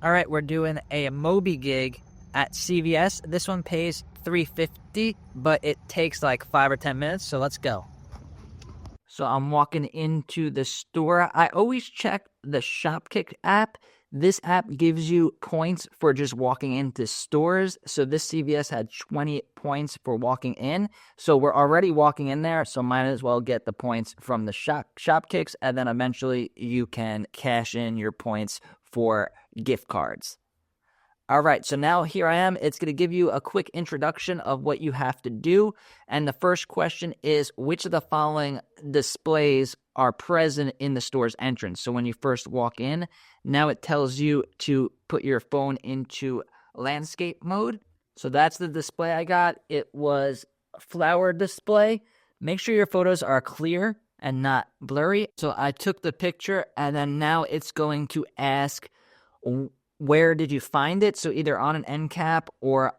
All right, we're doing a Mobee gig at CVS. This one pays $3.50, but it takes like 5 or 10 minutes, so let's go. So I'm walking into the store. I always check the Shopkick app. This app gives you points for just walking into stores. So this CVS had 20 points for walking in. So we're already walking in there, so might as well get the points from the Shopkicks, and then eventually you can cash in your points for gift cards. All right, so now here I am. It's going to give you a quick introduction of what you have to do. And the first question is, which of the following displays are present in the store's entrance? So when you first walk in, now it tells you to put your phone into landscape mode. So that's the display I got. It was a flower display. Make sure your photos are clear and not blurry. So I took the picture, and then now it's going to ask, where did you find it? So either on an end cap or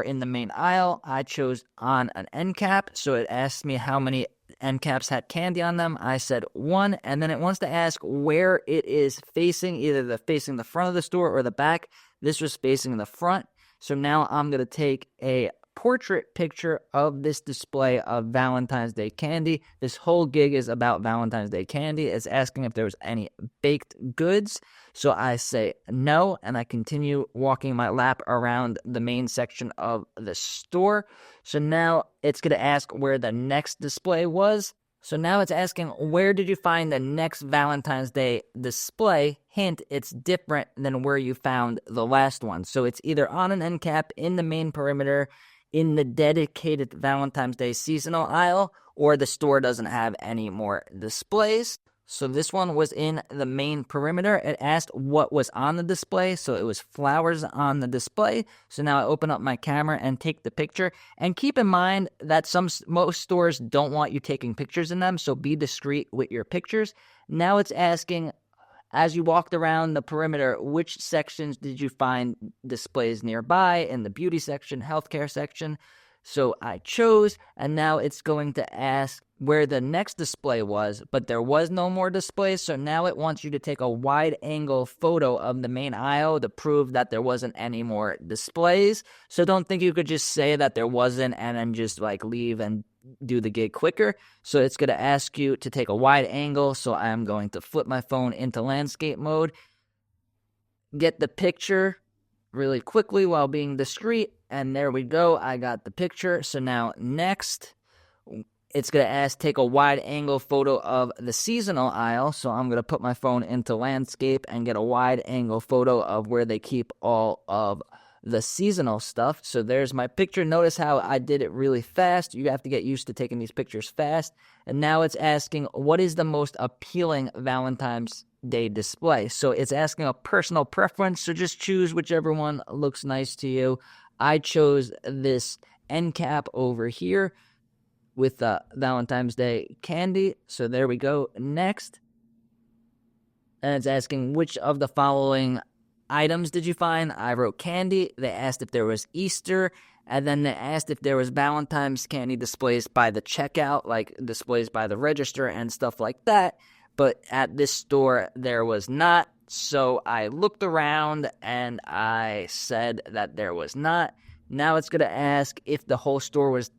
in the main aisle. I chose on an end cap, so it asked me how many end caps had candy on them. I said 1, and then it wants to ask where it is facing, either facing the front of the store or the back. This was facing the front, so now I'm going to take a portrait picture of this display of Valentine's Day candy. This whole gig is about Valentine's Day candy. It's asking if there was any baked goods. So I say no, and I continue walking my lap around the main section of the store. So now it's going to ask where the next display was. So now it's asking, where did you find the next Valentine's Day display? Hint, it's different than where you found the last one. So it's either on an end cap, in the main perimeter, in the dedicated Valentine's Day seasonal aisle, or the store doesn't have any more displays. So this one was in the main perimeter. It asked what was on the display, so it was flowers on the display. So now I open up my camera and take the picture. And keep in mind that most stores don't want you taking pictures in them, so be discreet with your pictures. Now it's asking, as you walked around the perimeter, which sections did you find displays nearby? In the beauty section, healthcare section. So I chose, and now it's going to ask where the next display was, but there was no more displays, so now it wants you to take a wide-angle photo of the main aisle to prove that there wasn't any more displays. So don't think you could just say that there wasn't and then just like leave and do the gig quicker. So it's going to ask you to take a wide angle, so I'm going to flip my phone into landscape mode, get the picture really quickly while being discreet, and there we go. I got the picture. So now next, it's going to ask take a wide angle photo of the seasonal aisle. So I'm going to put my phone into landscape and get a wide angle photo of where they keep all of the seasonal stuff. So there's my picture. Notice how I did it really fast. You have to get used to taking these pictures fast. And now it's asking, what is the most appealing Valentine's Day display? So it's asking a personal preference, so just choose whichever one looks nice to you. I chose this end cap over here with Valentine's Day candy. So there we go. Next, and it's asking which of the following items did you find? I wrote candy. They asked if there was Easter, and then they asked if there was Valentine's candy displays by the checkout, like displays by the register and stuff like that. But at this store, there was not. So I looked around and I said that there was not. Now it's going to ask if the whole store was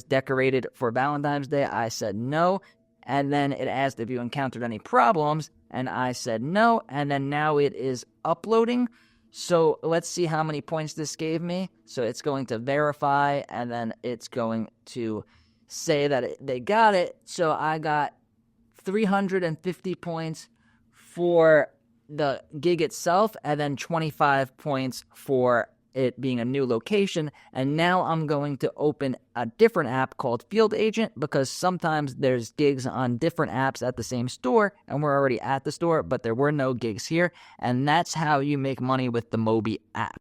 decorated for Valentine's Day. I said no. And then it asked if you encountered any problems, and I said no. And then now it is uploading. So let's see how many points this gave me. So it's going to verify, and then it's going to say that they got it. So I got 350 points for the gig itself, and then 25 points for it being a new location. And now I'm going to open a different app called Field Agent, because sometimes there's gigs on different apps at the same store, and we're already at the store, but there were no gigs here. And that's how you make money with the Mobee app.